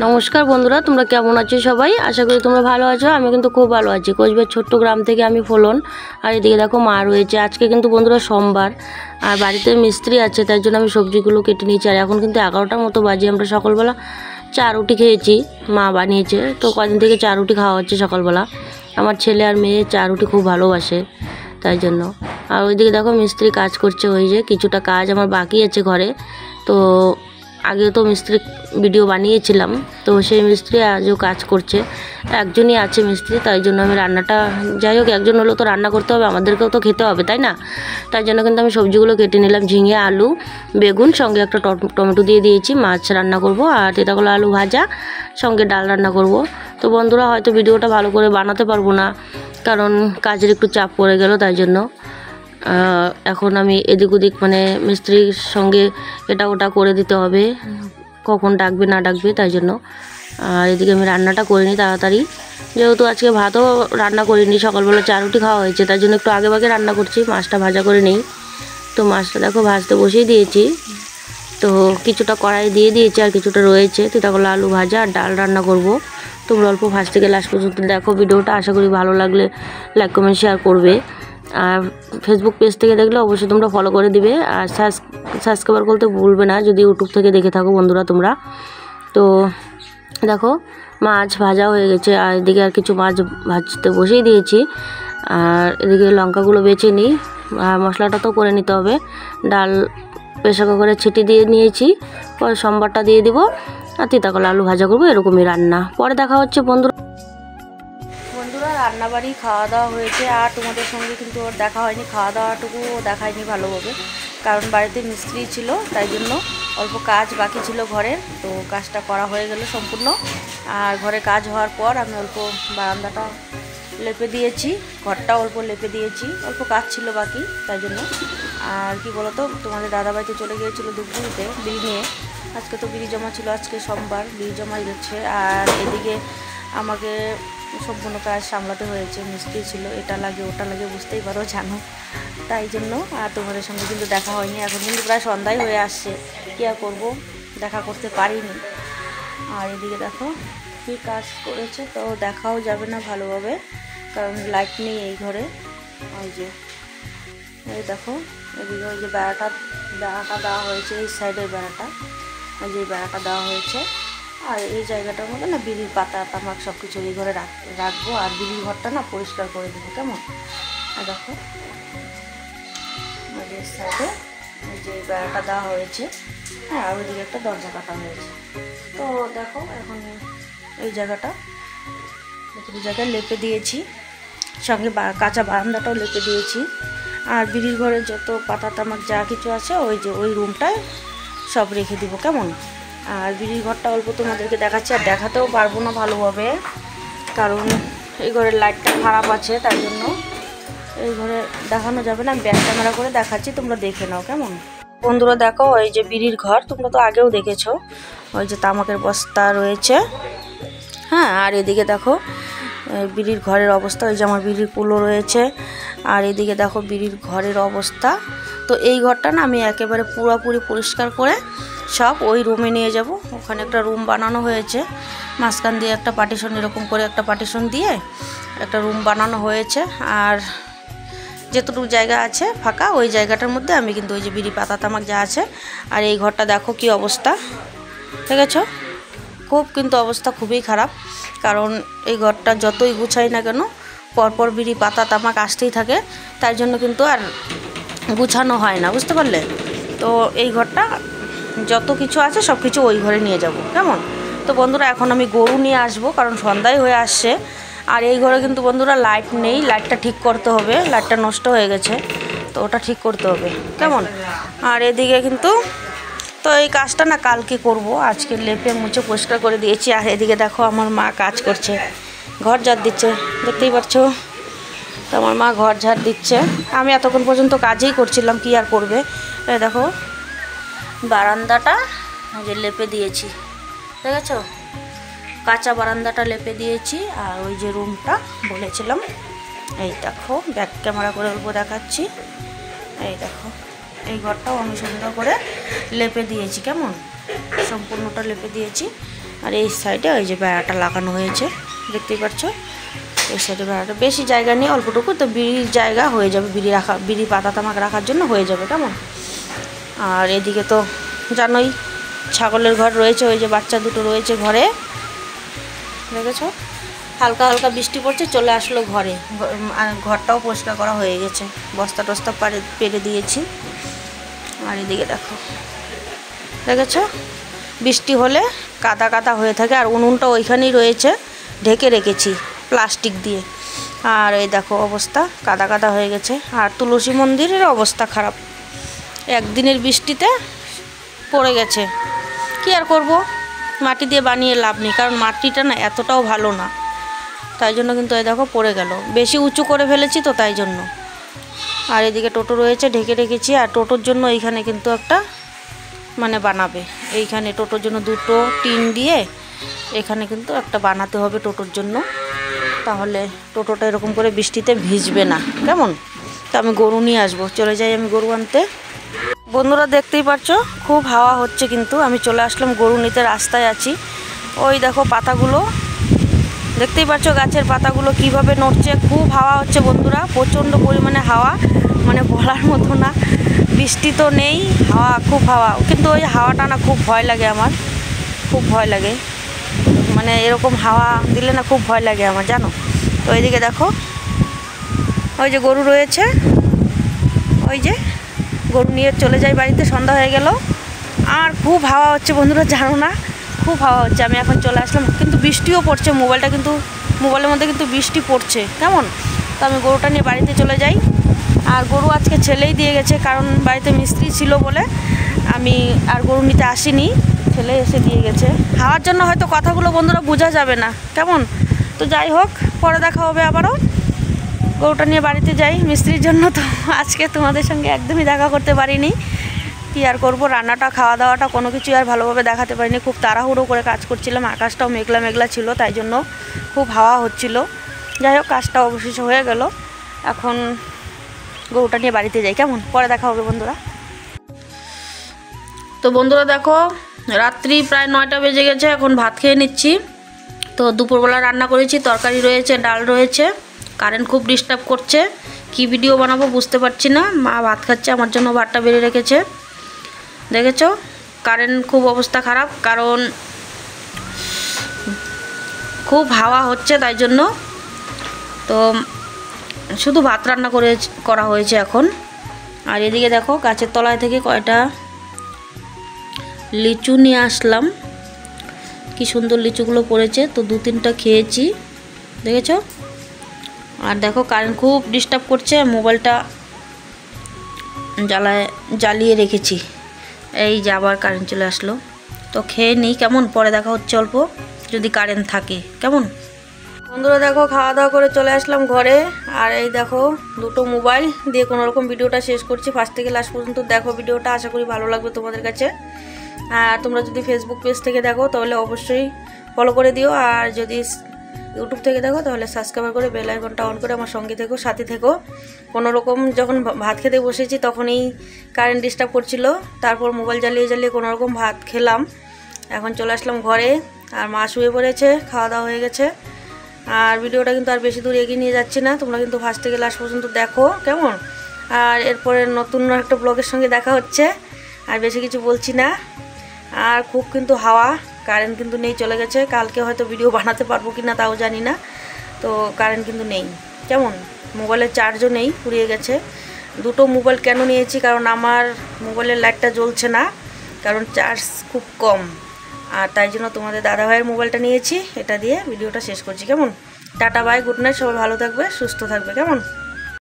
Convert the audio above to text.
নমস্কার বন্ধুরা, তোমরা কেমন আছো সবাই? আশা করি তোমরা ভালো আছো। আমি কিন্তু খুব ভালো আছি। কোচবিহার ছোট্ট গ্রাম থেকে আমি ফলন। আর এদিকে দেখো মা রয়েছে। আজকে কিন্তু বন্ধুরা সোমবার, আর বাড়িতে মিস্ত্রি আছে, তাই জন্য আমি সবজিগুলো কেটে নিয়েছি। আর এখন কিন্তু 11টার মতো বাজে। আমরা সকালবেলা চা রুটি খেয়েছি, মা বানিয়েছে। তো কদিন থেকে চা রুটি খাওয়া হচ্ছে সকালবেলা। আমার ছেলে আর মেয়ে চা রুটি খুব ভালোবাসে, তাই জন্য। আর ওইদিকে দেখো মিস্ত্রি কাজ করছে। ওই যে কিছুটা কাজ আমার বাকি আছে ঘরে। তো আগেও তো মিস্ত্রি ভিডিও বানিয়েছিলাম, তো সেই মিস্ত্রি আজও কাজ করছে। একজনই আছে মিস্ত্রি, তাই জন্য আমি রান্নাটা, যাই হোক একজন হলেও তো রান্না করতে হবে, আমাদেরকেও তো খেতে হবে, তাই না? তাই জন্য কিন্তু আমি সবজিগুলো কেটে নিলাম। ঝিঙে, আলু, বেগুন, সঙ্গে একটা টমেটো দিয়ে দিয়েছি। মাছ রান্না করব, আর তেতাকলা আলু ভাজা, সঙ্গে ডাল রান্না করব। তো বন্ধুরা, হয়তো ভিডিওটা ভালো করে বানাতে পারবো না, কারণ কাজের একটু চাপ পড়ে গেল, তাই জন্য। এখন আমি এদিক ওদিক মানে মিস্ত্রির সঙ্গে এটা ওটা করে দিতে হবে, কখন ডাকবে না ডাকবে, তাই জন্য। আর এদিকে আমি রান্নাটা করে নিই তাড়াতাড়ি, যেহেতু আজকে ভাতও রান্না করিনি, সকালবেলা চা রুটি খাওয়া হয়েছে, তাই জন্য একটু আগে ভাগে রান্না করছি। মাছটা ভাজা করে নিই। তো মাছটা দেখো ভাজতে বসিয়ে দিয়েছি। তো কিছুটা কড়াই দিয়ে দিয়েছি, আর কিছুটা রয়েছে। তেতাকলা আলু ভাজা আর ডাল রান্না করব। তোমরা অল্প ফার্স্ট থেকে লাস্ট পর্যন্ত দেখো ভিডিওটা। আশা করি ভালো লাগলে লাইক কমেন্ট শেয়ার করবে। আর ফেসবুক পেজ থেকে দেখলে অবশ্যই তোমরা ফলো করে দিবে, আর সাবস্ক্রাইবার করতে ভুলবে না যদি ইউটিউব থেকে দেখে থাকো বন্ধুরা তোমরা। তো দেখো মাছ ভাজা হয়ে গেছে, আর এদিকে আর কিছু মাছ ভাজতে বসিয়ে দিয়েছি। আর এদিকে লঙ্কাগুলো বেছে নিই, আর মশলাটা তো করে নিতে হবে। ডাল প্রেসার কুকারে ছিটি দিয়ে নিয়েছি, পরে সম্বারটা দিয়ে দিব, আর তেতাকলা আলু ভাজা করবো। এরকমই রান্না। পরে দেখা হচ্ছে বন্ধুরা। রান্নাবাড়ি খাওয়া দাওয়া হয়েছে, আর তোমাদের সঙ্গে কিন্তু ওর দেখা হয়নি, খাওয়া দাওয়াটুকুও দেখায়নি ভালোভাবে, কারণ বাড়িতে মিস্ত্রি ছিল, তাই জন্য অল্প কাজ বাকি ছিল ঘরের। তো কাজটা করা হয়ে গেল সম্পূর্ণ। আর ঘরে কাজ হওয়ার পর আমি অল্প বারান্দাটা লেপে দিয়েছি, ঘরটা অল্প লেপে দিয়েছি, অল্প কাজ ছিল বাকি, তাই জন্য। আর কি বলতো, তোমাদের দাদাবাড়িতে চলে গিয়েছিলো দুপুরিতে বিড়ি নিয়ে। আজকে তো বিড়ি জমা ছিল, আজকে সোমবার, বিড়ি জমাই দিচ্ছে। আর এদিকে আমাকে সম্পূর্ণ কাজ সামলাতে হয়েছে, মিস্ত্রি ছিল, এটা লাগে ওটা লাগে, বুঝতেই পারো, জানো, তাই জন্য। আর তোমাদের সঙ্গে কিন্তু দেখা হয়নি। এখন কিন্তু প্রায় সন্ধ্যায় হয়ে আসছে, কী আর করবো, দেখা করতে পারিনি। আর এদিকে দেখো কী কাজ করেছে, তো দেখাও যাবে না ভালোভাবে, কারণ লাইট নেই এই ঘরে। ওই যে এই দেখো এদিকে ওই যে বেড়াটা দেওয়া হয়েছে, এই সাইডের বেড়াটা, ওই যে বেড়াটা দেওয়া হয়েছে। আর এই জায়গাটার মধ্যে না বিড়ির পাতা তামাক সব কিছু এই ঘরে রাখবো, আর বিড়ির ঘরটা না পরিষ্কার করে দেবো, কেমন? আর দেখো এই সাইডে এই যে বেড়াটা দেওয়া হয়েছে, হ্যাঁ, আর ওইদিকে একটা দরজা কাটা হয়েছে। তো দেখো এখন এই জায়গাটা দুটো জায়গায় লেপে দিয়েছি, সঙ্গে কাঁচা বারান্দাটাও লেপে দিয়েছি। আর বিড়ির ঘরে যত পাতা তামাক যা কিছু আছে ওই যে ওই রুমটায় সব রেখে দিব, কেমন? আর বিড়ির ঘরটা অল্প তোমাদেরকে দেখাচ্ছি, আর দেখাতেও পারবো না ভালোভাবে, কারণ এই ঘরের লাইটটা খারাপ আছে, তাই জন্য এই ঘরে দেখানো যাবে না। আমি ব্যাক ক্যামেরা করে দেখাচ্ছি, তোমরা দেখে নাও, কেমন? বন্ধুরা দেখো, ওই যে বিড়ির ঘর, তোমরা তো আগেও দেখেছো, ওই যে তামাকের বস্তা রয়েছে, হ্যাঁ। আর এদিকে দেখো বিড়ির ঘরের অবস্থা, ওই যে আমার বিড়ির কুলো রয়েছে। আর এদিকে দেখো বিড়ির ঘরের অবস্থা। তো এই ঘরটা না আমি একেবারে পুরোপুরি পরিষ্কার করে সব ওই রুমে নিয়ে যাব। ওখানে একটা রুম বানানো হয়েছে, মাঝখান দিয়ে একটা পার্টিশন, এরকম করে একটা পার্টিশন দিয়ে একটা রুম বানানো হয়েছে। আর যেতটুকু জায়গা আছে ফাঁকা, ওই জায়গাটার মধ্যে আমি কিন্তু ওই যে বিড়ি পাতা তামাক যা আছে। আর এই ঘরটা দেখো কি অবস্থা, ঠিক আছে? খুব কিন্তু অবস্থা খুবই খারাপ, কারণ এই ঘরটা যতই গুছাই না কেন পরপর বিড়ি পাতা তামাক আসতেই থাকে, তাই জন্য কিন্তু আর গুছানো হয় না, বুঝতে পারলে? তো এই ঘরটা যত কিছু আছে সব কিছু ওই ঘরে নিয়ে যাব, কেমন? তো বন্ধুরা এখন আমি গরু নিয়ে আসবো, কারণ সন্ধ্যায় হয়ে আসছে। আর এই ঘরে কিন্তু বন্ধুরা লাইট নেই, লাইটটা ঠিক করতে হবে, লাইটটা নষ্ট হয়ে গেছে, তো ওটা ঠিক করতে হবে, কেমন? আর এদিকে কিন্তু তো এই কাজটা না কালকে করব, আজকে লেপে মুছে পরিষ্কার করে দিয়েছি। আর এদিকে দেখো আমার মা কাজ করছে, ঘর ঝাড় দিচ্ছে, দেখতেই পাচ্ছ। তো আমার মা ঘর ঝাড় দিচ্ছে, আমি এতক্ষণ পর্যন্ত কাজই করছিলাম, কি আর করবে। এই দেখো বারান্দাটা যে লেপে দিয়েছি, দেখেছো? কাঁচা বারান্দাটা লেপে দিয়েছি। আর ওই যে রুমটা বলেছিলাম, এই দেখো ব্যাক ক্যামেরা করে অল্প দেখাচ্ছি, এই দেখো এই ঘরটাও আমি সুন্দর করে লেপে দিয়েছি, কেমন? সম্পূর্ণটা লেপে দিয়েছি। আর এই সাইডে ওই যে বেড়াটা লাগানো হয়েছে, দেখতেই পাচ্ছ। এই সাইডে বেড়াটা বেশি জায়গা নেই, অল্পটুকু, তো বিড়ির জায়গা হয়ে যাবে, বিড়ি পাতা তামাক রাখার জন্য হয়ে যাবে, কেমন। আর এদিকে তো জানোই ছাগলের ঘর রয়েছে, ওই যে বাচ্চা দুটো রয়েছে ঘরে, দেখেছো। হালকা হালকা বৃষ্টি পড়ছে, চলে আসলো ঘরে। ঘরটাও পরিষ্কার করা হয়ে গেছে, বস্তা টস্তা পেরে দিয়েছি। আর এদিকে দেখো, দেখেছো বৃষ্টি হলে কাদা কাদা হয়ে থাকে। আর উনুনটা ওইখানেই রয়েছে, ঢেকে রেখেছি প্লাস্টিক দিয়ে। আর এই দেখো অবস্থা কাদা কাদা হয়ে গেছে। আর তুলসী মন্দিরের অবস্থা খারাপ, একদিনের বৃষ্টিতে পড়ে গেছে। কি আর করব, মাটি দিয়ে বানিয়ে লাভ নেই, কারণ মাটিটা না এতটাও ভালো না, তাই জন্য কিন্তু এই দেখো পড়ে গেল, বেশি উঁচু করে ফেলেছি তো তাই জন্য। আর এদিকে টোটো রয়েছে, ঢেকে রেখেছি। আর টোটোর জন্য এইখানে কিন্তু একটা মানে বানাবে, এইখানে টোটোর জন্য দুটো টিন দিয়ে এখানে কিন্তু একটা বানাতে হবে টোটোর জন্য, তাহলে টোটোটা এরকম করে বৃষ্টিতে ভিজবে না, কেমন। তো আমি গরু নিয়ে আসবো, চলে যাই আমি গরু আনতে। বন্ধুরা দেখতেই পাচ্ছো খুব হাওয়া হচ্ছে, কিন্তু আমি চলে আসলাম গরু নিতে, রাস্তায় আছি। ওই দেখো পাতাগুলো দেখতেই পাচ্ছ, গাছের পাতাগুলো কিভাবে নড়ছে, খুব হাওয়া হচ্ছে বন্ধুরা, প্রচণ্ড পরিমাণে হাওয়া, মানে বলার মতো না। বৃষ্টি তো নেই, হাওয়া, খুব হাওয়া, কিন্তু ওই হাওয়াটা না খুব ভয় লাগে আমার, খুব ভয় লাগে, মানে এরকম হাওয়া দিলে না খুব ভয় লাগে আমার, জানো। তো এইদিকে দেখো ওই যে গরু রয়েছে, ওই যে গরু নিয়ে চলে যাই বাড়িতে, সন্ধ্যা হয়ে গেল। আর খুব হাওয়া হচ্ছে বন্ধুরা, জানো না, খুব হাওয়া হচ্ছে। আমি এখন চলে আসলাম, কিন্তু বৃষ্টিও পড়ছে, মোবাইলের মধ্যে কিন্তু বৃষ্টি পড়ছে, কেমন। তো আমি গরুটা নিয়ে বাড়িতে চলে যাই। আর গরু আজকে ছেলেই দিয়ে গেছে, কারণ বাড়িতে মিস্ত্রি ছিল বলে আমি আর গরু নিতে আসিনি, ছেলে এসে দিয়ে গেছে। হাওয়ার জন্য হয়তো কথাগুলো বন্ধুরা বোঝা যাবে না, কেমন। তো যাই হোক, পরে দেখা হবে আবারও। গরুটা নিয়ে বাড়িতে যাই মিস্ত্রির জন্য। তো আজকে তোমাদের সঙ্গে একদমই দেখা করতে পারিনি, কি আর করবো, রান্নাটা খাওয়া দাওয়াটা কোনো কিছু আর ভালোভাবে দেখাতে পারিনি, খুব তাড়াহুড়ো করে কাজ করছিলাম, আকাশটাও মেঘলা মেঘলা ছিল, তাই জন্য খুব হাওয়া হচ্ছিল। যাই হোক, কাজটা অবশেষে হয়ে গেল, এখন গরুটা নিয়ে বাড়িতে যাই, কেমন, পরে দেখা হবে বন্ধুরা। তো বন্ধুরা দেখো, রাত্রি প্রায় 9টা বেজে গেছে, এখন ভাত খেয়ে নিচ্ছি। তো দুপুরবেলা রান্না করেছি, তরকারি রয়েছে, ডাল রয়েছে। কারেন্ট খুব ডিস্টার্ব করছে, কি ভিডিও বানাবো বুঝতে পারছি না। মা ভাত খাচ্ছে, আমার জন্য ভাতটা বেড়ে রেখেছে, দেখেছো। কারেন্ট খুব অবস্থা খারাপ, কারণ খুব হাওয়া হচ্ছে, তাই জন্য। তো শুধু ভাত রান্না করা হয়েছে এখন। আর এদিকে দেখো গাছের তলায় থেকে কয়টা লিচু নিয়ে আসলাম, কি সুন্দর লিচুগুলো পড়েছে, তো 2-3টা খেয়েছি, দেখেছো। আর দেখো কারেন্ট খুব ডিস্টার্ব করছে, মোবাইলটা জ্বালিয়ে রেখেছি, এই যে আবার কারেন্ট চলে আসলো। তো খেয়ে নিই, কেমন, পরে দেখা হচ্ছে অল্প, যদি কারেন্ট থাকে, কেমন। বন্ধুরা দেখো, খাওয়া দাওয়া করে চলে আসলাম ঘরে। আর এই দেখো দুটো মোবাইল দিয়ে কোনোরকম ভিডিওটা শেষ করছি, ফার্স্ট থেকে লাস্ট পর্যন্ত দেখো ভিডিওটা, আশা করি ভালো লাগবে তোমাদের কাছে। আর তোমরা যদি ফেসবুক পেজ থেকে দেখো তাহলে অবশ্যই ফলো করে দিও, আর যদি ইউটিউব থেকে দেখো তাহলে সাবস্ক্রাইব করে বেল আইকনটা অন করে আমার সঙ্গে থেকো, সাথে থেকো। কোনোরকম যখন ভাত খেতে বসেছি তখনই কারেন্ট ডিস্টার্ব করছিল, তারপর মোবাইল জ্বালিয়ে কোনোরকম ভাত খেলাম। এখন চলে আসলাম ঘরে, আর মা শুয়ে পড়েছে, খাওয়া দাওয়া হয়ে গেছে। আর ভিডিওটা কিন্তু আর বেশি দূর এগিয়ে নিয়ে যাচ্ছি না, তোমরা কিন্তু ফার্স্ট থেকে লাস্ট পর্যন্ত দেখো, কেমন। আর এরপরে নতুন একটা ব্লগের সঙ্গে দেখা হচ্ছে, আর বেশি কিছু বলছি না। আর খুব কিন্তু হাওয়া, কারেন্ট কিন্তু নেই, চলে গেছে। কালকে হয়তো ভিডিও বানাতে পারবো কি না তাও জানি না। তো কারেন্ট কিন্তু নেই, কেমন। মোবাইলের চার্জও নেই, ফুরিয়ে গেছে। দুটো মোবাইল কেন নিয়েছি, কারণ আমার মোবাইলের লাইটটা জ্বলছে না, কারণ চার্জ খুব কম। আর তাই জন্য তোমাদের দাদাভাইয়ের মোবাইলটা নিয়েছি, এটা দিয়ে ভিডিওটা শেষ করছি, কেমন। টাটা বাই, গুড নাইট, সবাই ভালো থাকবে, সুস্থ থাকবে, কেমন।